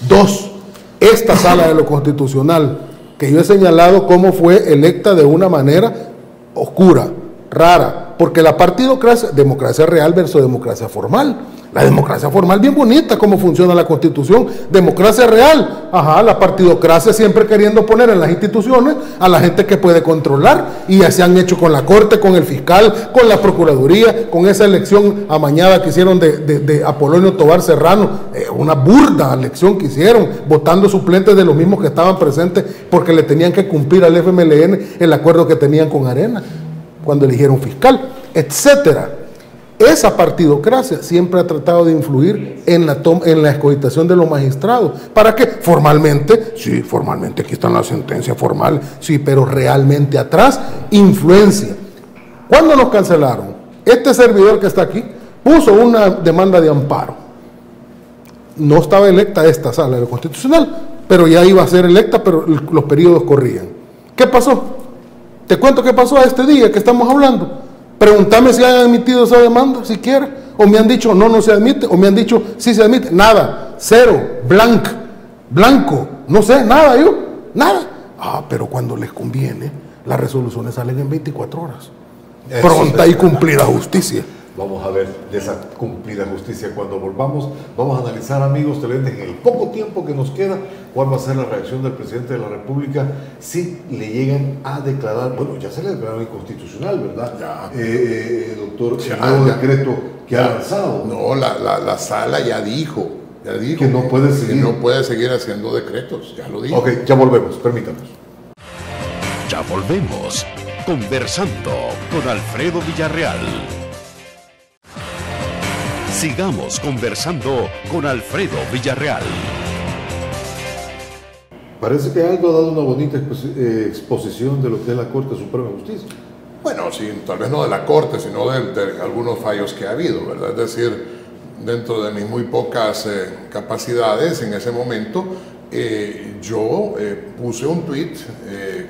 2. Esta Sala de lo Constitucional, que yo he señalado cómo fue electa de una manera oscura, rara, porque la partidocracia, democracia real versus democracia formal. La democracia formal bien bonita, cómo funciona la Constitución. Democracia real, la partidocracia siempre queriendo poner en las instituciones a la gente que puede controlar, y ya se han hecho con la Corte, con el fiscal, con la Procuraduría, con esa elección amañada que hicieron de Apolonio Tobar Serrano, una burda elección que hicieron, votando suplentes de los mismos que estaban presentes porque le tenían que cumplir al FMLN el acuerdo que tenían con Arena cuando eligieron fiscal, etcétera. Esa partidocracia siempre ha tratado de influir en la escogitación de los magistrados. ¿Para qué? Formalmente, sí, formalmente aquí está la sentencia formal, sí, pero realmente atrás, influencia. ¿Cuándo nos cancelaron? Este servidor que está aquí puso una demanda de amparo. No estaba electa esta Sala de lo Constitucional, pero ya iba a ser electa, pero los periodos corrían. ¿Qué pasó? Te cuento qué pasó a este día que estamos hablando. Pregúntame si han admitido esa demanda, siquiera. O me han dicho, no se admite. O me han dicho, sí se admite. Nada. Cero. Blanco. No sé, nada yo. Nada. Pero cuando les conviene, las resoluciones salen en 24 horas. Pronta y cumplida justicia. Vamos a ver de esa cumplida justicia cuando volvamos. Vamos a analizar, amigos televidentes, en el poco tiempo que nos queda, cuál va a ser la reacción del presidente de la República si le llegan a declarar, bueno, ya se le declaró inconstitucional, ¿verdad? Doctor, el nuevo decreto que ha lanzado. No, la Sala ya dijo que no puede seguir. Que no puede seguir haciendo decretos, ya lo dijo. Ok, ya volvemos, permítanos. Ya volvemos, conversando con Alfredo Villarreal. Sigamos conversando con Alfredo Villarreal. Parece que Aldo ha dado una bonita exposición de lo que es la Corte Suprema de Justicia. Bueno, sí, tal vez no de la Corte, sino de algunos fallos que ha habido, ¿verdad? Es decir, dentro de mis muy pocas capacidades en ese momento, yo puse un tuit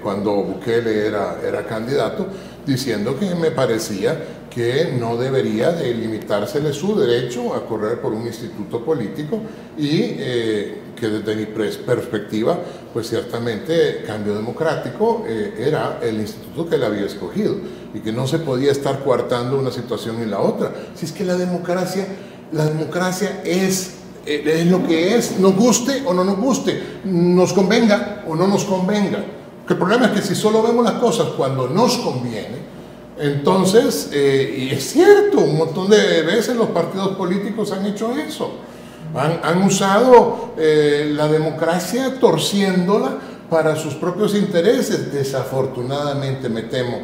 cuando Bukele era candidato, diciendo que me parecía que no debería de limitársele su derecho a correr por un instituto político y que desde mi perspectiva, pues ciertamente Cambio Democrático era el instituto que él había escogido y que no se podía estar coartando una situación en la otra. Si es que la democracia es lo que es, nos guste o no nos guste, nos convenga o no nos convenga. El problema es que si solo vemos las cosas cuando nos conviene, entonces, y es cierto, un montón de veces los partidos políticos han hecho eso, han usado la democracia torciéndola para sus propios intereses. Desafortunadamente, me temo,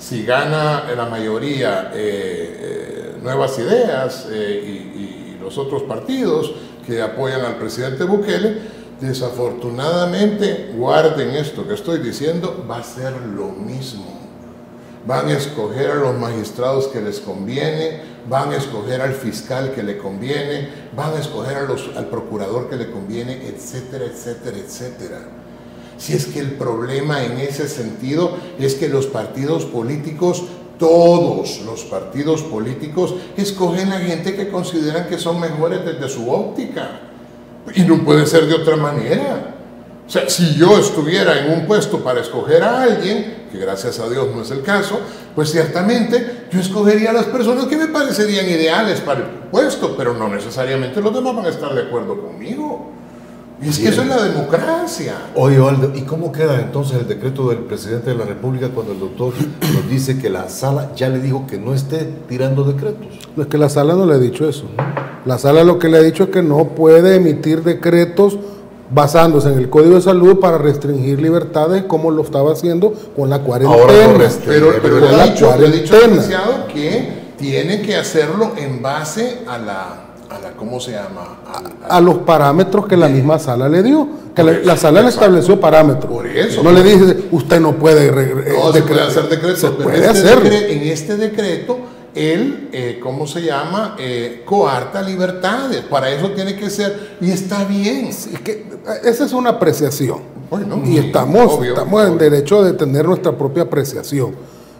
si gana la mayoría Nuevas Ideas y los otros partidos que apoyan al presidente Bukele, desafortunadamente, guarden esto que estoy diciendo, va a ser lo mismo. Van a escoger a los magistrados que les conviene, van a escoger al fiscal que le conviene, van a escoger al procurador que le conviene, etcétera, etcétera, etcétera. Si es que el problema en ese sentido es que los partidos políticos, todos los partidos políticos, escogen a gente que consideran que son mejores desde su óptica. Y no puede ser de otra manera. O sea, si yo estuviera en un puesto para escoger a alguien, que gracias a Dios no es el caso, pues ciertamente yo escogería a las personas que me parecerían ideales para el puesto, pero no necesariamente los demás van a estar de acuerdo conmigo. Y es que eso es la democracia. Oye, Waldo, ¿y cómo queda entonces el decreto del presidente de la República cuando el doctor nos dice que la sala ya le dijo que no esté tirando decretos? No, es que la sala no le ha dicho eso. La sala lo que le ha dicho es que no puede emitir decretos basándose en el Código de Salud para restringir libertades como lo estaba haciendo con la cuarentena. Pero le ha dicho al licenciado que tiene que hacerlo en base a la ¿cómo se llama? A los parámetros que la misma sala le dio. Que la sala le estableció parámetros. Por eso. No le dice, usted no puede se puede hacer decretos. Se puede hacer. En este decreto, él, ¿cómo se llama? Coarta libertades. Para eso tiene que ser, y está bien. Es que esa es una apreciación. Bueno, y estamos en derecho de tener nuestra propia apreciación.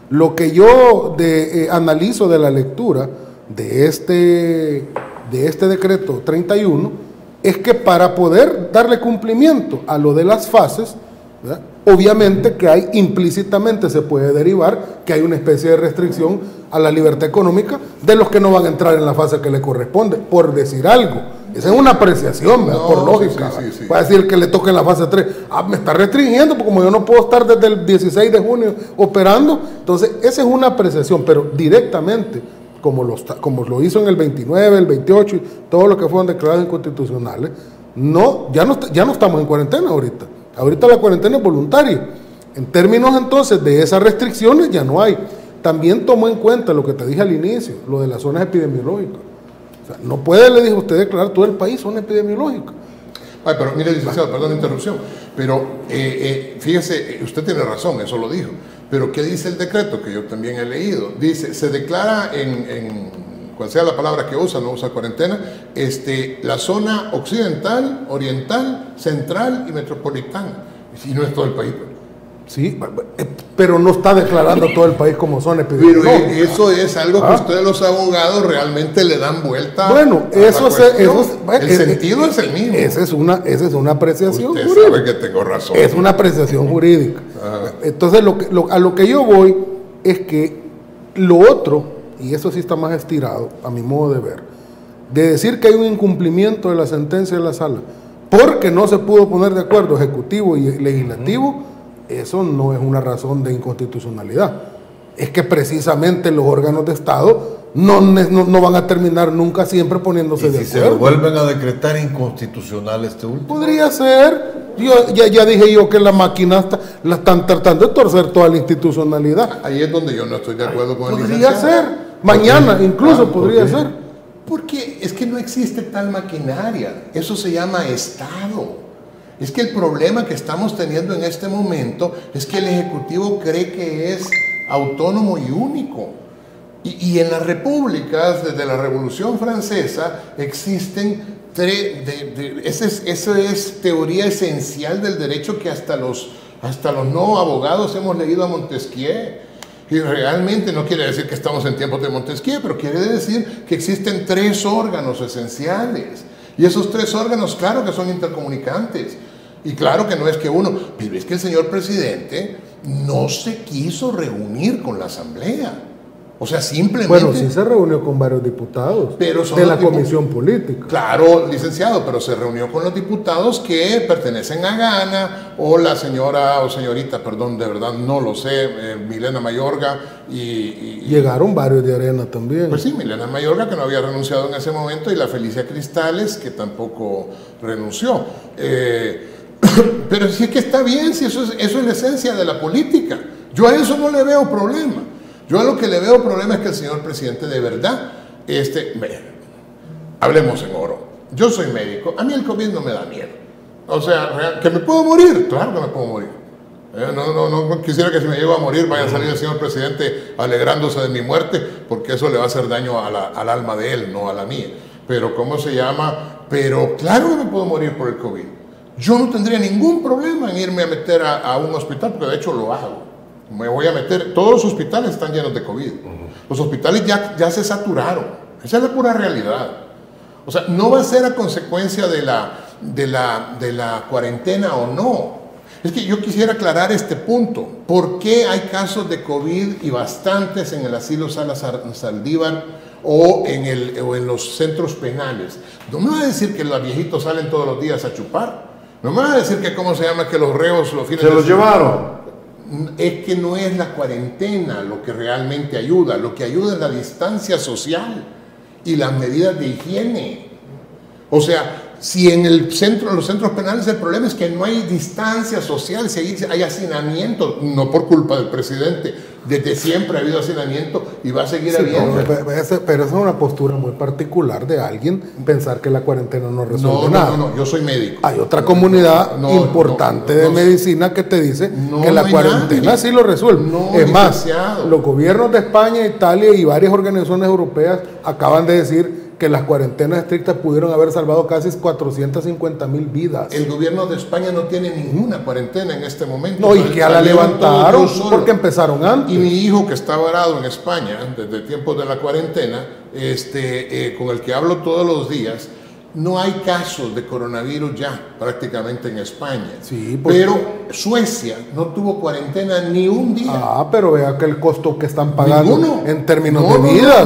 Lo que yo analizo de la lectura de este decreto 31 es que para poder darle cumplimiento a lo de las fases, ¿verdad? Obviamente que hay implícitamente se puede derivar que hay una especie de restricción a la libertad económica de los que no van a entrar en la fase que le corresponde, por decir algo. Esa es una apreciación, ¿verdad? Por lógica. Sí. Va a decir que le toque en la fase 3, me está restringiendo, porque como yo no puedo estar desde el 16 de junio operando, entonces esa es una apreciación, pero directamente, como lo hizo en el 29, el 28 y todo lo que fueron declarados inconstitucionales, ya no estamos en cuarentena ahorita. Ahorita la cuarentena es voluntaria. En términos entonces de esas restricciones ya no hay. También tomó en cuenta lo que te dije al inicio, lo de las zonas epidemiológicas. O sea, no puede, le dijo usted, declarar todo el país zona epidemiológica. Ay, pero mire, licenciado, perdón la interrupción, pero fíjese, usted tiene razón, eso lo dijo, pero ¿qué dice el decreto? Que yo también he leído. Dice, se declara cual sea la palabra que usa, no usa cuarentena, la zona occidental, oriental, central y metropolitana. Y no es todo el país. Sí, pero no está declarando todo el país como zona epidemiológica. Pero eso es algo que ustedes los abogados realmente le dan vuelta. Bueno, el sentido es el mismo. Esa es una apreciación Usted jurídica. sabe que tengo razón. Es una apreciación jurídica. Entonces, a lo que yo voy es que lo otro, y eso sí está más estirado, a mi modo de ver, de decir que hay un incumplimiento de la sentencia de la sala, porque no se pudo poner de acuerdo ejecutivo y legislativo, eso no es una razón de inconstitucionalidad. Es que precisamente los órganos de Estado no van a terminar nunca siempre poniéndose de acuerdo. ¿Y si se lo vuelven a decretar inconstitucional este último? Podría ser. Ya dije yo que la máquina la están tratando de torcer toda la institucionalidad. Ahí es donde yo no estoy de acuerdo con el licenciado. Podría ser. Mañana incluso podría ser. Porque es que no existe tal maquinaria. Eso se llama Estado. Es que el problema que estamos teniendo en este momento es que el Ejecutivo cree que es autónomo y único. Y en las repúblicas, desde la Revolución Francesa, existen esa es teoría esencial del derecho que hasta los no abogados hemos leído a Montesquieu. Y realmente no quiere decir que estamos en tiempos de Montesquieu, pero quiere decir que existen 3 órganos esenciales. Y esos 3 órganos, claro que son intercomunicantes. Y claro que no es que uno, pero es que el señor presidente no se quiso reunir con la Asamblea. O sea, simplemente... Bueno, sí se reunió con varios diputados de la comisión política. Claro, licenciado, pero se reunió con los diputados que pertenecen a Gana, o la señora o señorita, perdón, de verdad no lo sé, Milena Mayorga y... Llegaron varios de Arena también. Pues sí, Milena Mayorga, que no había renunciado en ese momento, y la Felicia Cristales, que tampoco renunció. Pero sí que está bien, si eso es la esencia de la política. Yo a eso no le veo problema. Yo lo que le veo problema es que el señor presidente de verdad, hablemos en oro. Yo soy médico, a mí el COVID no me da miedo. O sea, ¿que me puedo morir? Claro que me puedo morir. No quisiera que si me llego a morir vaya a salir el señor presidente alegrándose de mi muerte, porque eso le va a hacer daño al alma de él, no a la mía. Pero, ¿cómo se llama? Pero claro que me puedo morir por el COVID. Yo no tendría ningún problema en irme a meter a un hospital, porque de hecho lo hago. Me voy a meter, todos los hospitales están llenos de COVID. Los hospitales ya se saturaron. Esa es la pura realidad. O sea, no va a ser a consecuencia de la cuarentena o no. Es que yo quisiera aclarar este punto. ¿Por qué hay casos de COVID y bastantes en el asilo Salazar Saldívar o en los centros penales? No me va a decir que los viejitos salen todos los días a chupar. No me va a decir que, ¿cómo se llama? Que los reos los fines de semana. Se los llevaron. Es que no es la cuarentena lo que realmente ayuda. Lo que ayuda es la distancia social y las medidas de higiene. O sea, si en los centros penales el problema es que no hay distancia social, si hay hacinamiento, no por culpa del presidente, desde siempre ha habido hacinamiento y va a seguir habiendo. Pero esa es una postura muy particular de alguien, pensar que la cuarentena no resuelve nada. No, yo soy médico. Hay otra comunidad importante de medicina que te dice que la cuarentena sí lo resuelve. Es más, los gobiernos de España, Italia y varias organizaciones europeas acaban de decir que las cuarentenas estrictas pudieron haber salvado casi 450,000 vidas. El gobierno de España no tiene ninguna cuarentena en este momento. No, y que ya la levantaron porque empezaron antes. Y mi hijo, que está varado en España desde tiempos de la cuarentena, con el que hablo todos los días, no hay casos de coronavirus ya prácticamente en España. Sí, pero Suecia no tuvo cuarentena ni un día. Pero vea que el costo que están pagando en términos de vida.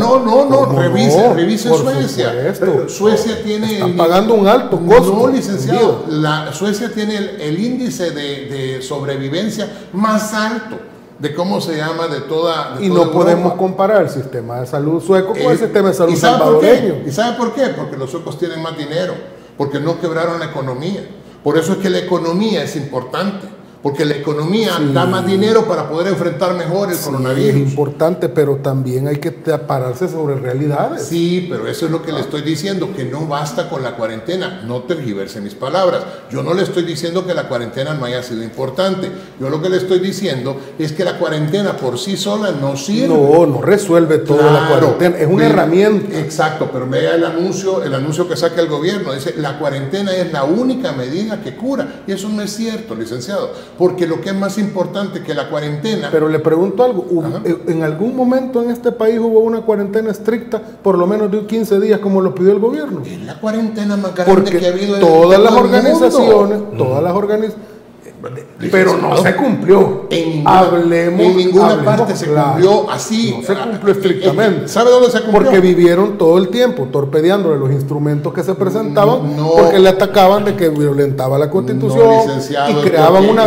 Revise Suecia. Suecia tiene... Están pagando un alto costo. No, licenciado. Suecia tiene el índice de sobrevivencia más alto de cómo se llama de toda y no podemos comparar el sistema de salud sueco con el sistema de salud salvadoreño. ¿Y sabe por qué? Porque los suecos tienen más dinero, porque no quebraron la economía. Por eso es que la economía es importante, porque la economía da más dinero para poder enfrentar mejor el coronavirus. Es importante, pero también hay que pararse sobre realidades. Sí, pero eso es lo que le estoy diciendo, que no basta con la cuarentena. No tergiverse mis palabras. Yo no le estoy diciendo que la cuarentena no haya sido importante. Yo lo que le estoy diciendo es que la cuarentena por sí sola no sirve. No resuelve toda la cuarentena. Es una herramienta. Exacto, pero vea el anuncio que saca el gobierno. Dice, la cuarentena es la única medida que cura. Y eso no es cierto, licenciado. Porque lo que es más importante que la cuarentena... Pero le pregunto algo, ¿en algún momento en este país hubo una cuarentena estricta por lo menos de 15 días como lo pidió el gobierno? Es la cuarentena más grande que ha habido en todas las organizaciones, pero no se cumplió. En ninguna parte se cumplió así. No se cumplió estrictamente. ¿Sabe dónde se cumplió? Porque vivieron todo el tiempo torpedeándole los instrumentos que se presentaban, porque le atacaban de que violentaba la Constitución y creaban una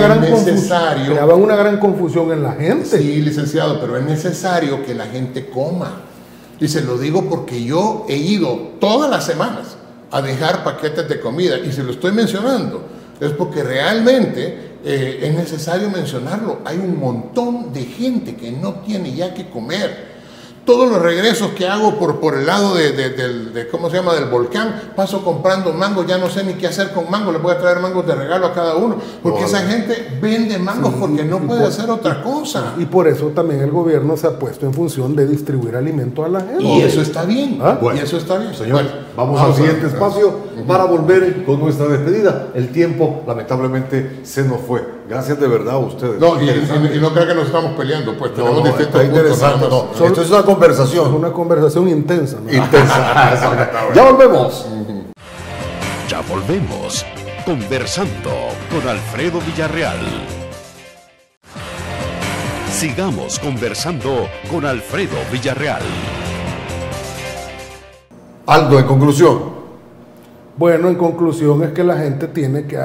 gran confusión en la gente. Sí, licenciado, pero es necesario que la gente coma. Y se lo digo porque yo he ido todas las semanas a dejar paquetes de comida y se lo estoy mencionando. Es porque realmente es necesario mencionarlo. Hay un montón de gente que no tiene ya que comer. Todos los regresos que hago por el lado ¿cómo se llama? Del volcán, paso comprando mangos, ya no sé ni qué hacer con mangos, les voy a traer mangos de regalo a cada uno, porque esa gente vende mangos porque no puede hacer otra cosa. Y por eso también el gobierno se ha puesto en función de distribuir alimentos a la gente. Y eso está bien. Bueno, y eso está bien. Señores, vamos al siguiente espacio para volver con nuestra despedida. El tiempo, lamentablemente, se nos fue. Gracias de verdad a ustedes. No, y no creo que nos estamos peleando, pues tenemos distintos puntos. Esto es una conversación. Es una conversación intensa. Ya volvemos. Ya volvemos. Conversando con Alfredo Villarreal. Sigamos conversando con Alfredo Villarreal. Aldo, en conclusión. Bueno, en conclusión es que la gente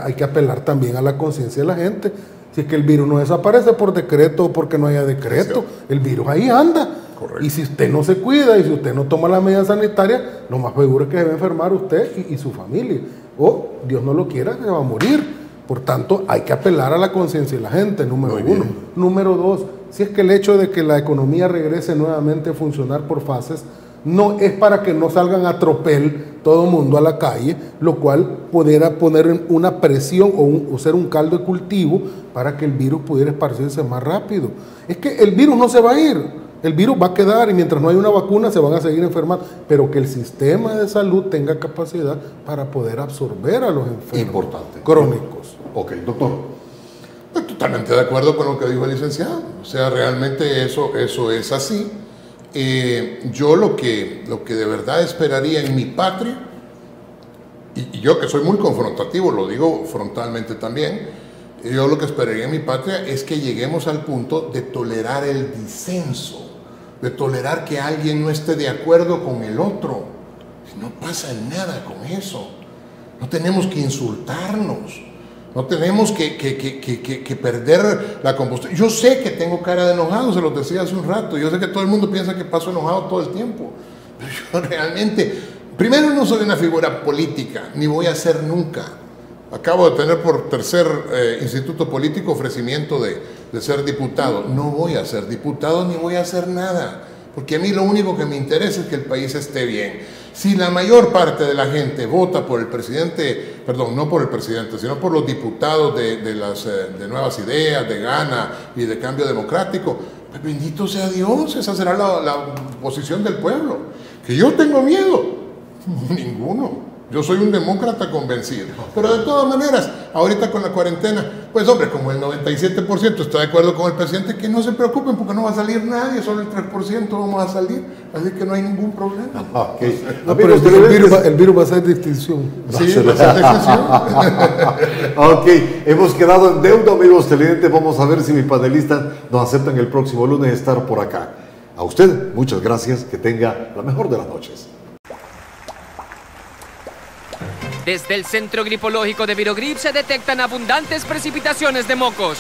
hay que apelar también a la conciencia de la gente. Si es que el virus no desaparece por decreto o porque no haya decreto, el virus ahí anda. Correcto. Y si usted no se cuida y si usted no toma las medidas sanitarias, lo más seguro es que se va a enfermar usted y su familia. O, Dios no lo quiera, se va a morir. Por tanto, hay que apelar a la conciencia de la gente, número Muy uno. bien. Número dos, si es que el hecho de que la economía regrese nuevamente a funcionar por fases, no es para que no salgan a tropel todo el mundo a la calle, lo cual pudiera poner una presión o ser un caldo de cultivo para que el virus pudiera esparcirse más rápido. Es que el virus no se va a ir. El virus va a quedar y mientras no hay una vacuna se van a seguir enfermando, pero que el sistema de salud tenga capacidad para poder absorber a los enfermos Importante. crónicos. Ok, doctor. Estoy totalmente de acuerdo con lo que dijo el licenciado. O sea, realmente eso es así. Yo lo que de verdad esperaría en mi patria, y yo que soy muy confrontativo, lo digo frontalmente también, yo lo que esperaría en mi patria es que lleguemos al punto de tolerar el disenso, de tolerar que alguien no esté de acuerdo con el otro. No pasa nada con eso. No tenemos que insultarnos. No tenemos que perder la compostura. Yo sé que tengo cara de enojado, se los decía hace un rato. Yo sé que todo el mundo piensa que paso enojado todo el tiempo. Pero yo realmente, primero no soy una figura política, ni voy a ser nunca. Acabo de tener por tercer instituto político ofrecimiento de ser diputado. No voy a ser diputado ni voy a hacer nada, porque a mí lo único que me interesa es que el país esté bien. Si la mayor parte de la gente vota por el presidente, perdón, no por el presidente, sino por los diputados de Nuevas Ideas, de Gana y de Cambio Democrático, pues bendito sea Dios, esa será la posición del pueblo. ¿Que yo tengo miedo? Ninguno. Yo soy un demócrata convencido. Pero de todas maneras, ahorita con la cuarentena, pues hombre, como el 97% está de acuerdo con el presidente, que no se preocupen porque no va a salir nadie, solo el 3% vamos a salir, así que no hay ningún problema. Okay. No, pero el virus va a ser distinción. Sí, va a ser distinción. Ok, hemos quedado en deuda, amigos televidentes. Vamos a ver si mis panelistas nos aceptan el próximo lunes estar por acá. A usted, muchas gracias, que tenga la mejor de las noches. Desde el Centro Gripológico de Virogrip se detectan abundantes precipitaciones de mocos.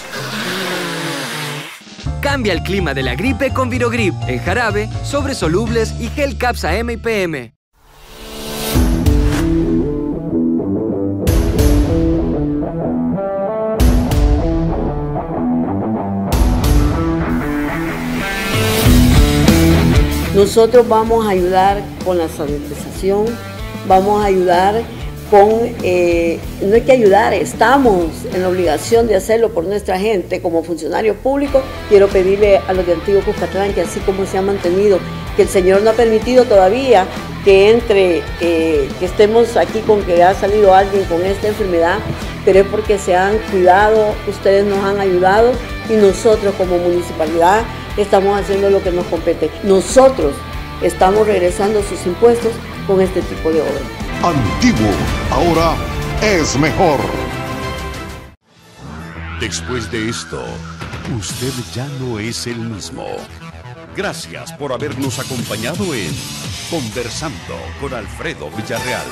Cambia el clima de la gripe con Virogrip, en jarabe, sobres solubles y gel Capsa M y PM. Nosotros vamos a ayudar con la sanitización, vamos a ayudar con, no hay que ayudar, estamos en la obligación de hacerlo por nuestra gente. Como funcionarios públicos, quiero pedirle a los de Antiguo Cuscatlán que así como se ha mantenido, que el Señor no ha permitido todavía que estemos aquí con que ha salido alguien con esta enfermedad, pero es porque se han cuidado, ustedes nos han ayudado y nosotros como municipalidad estamos haciendo lo que nos compete. Nosotros estamos regresando sus impuestos con este tipo de obras. Antiguo, ahora es mejor. Después de esto, usted ya no es el mismo. Gracias por habernos acompañado en Conversando con Alfredo Villarreal.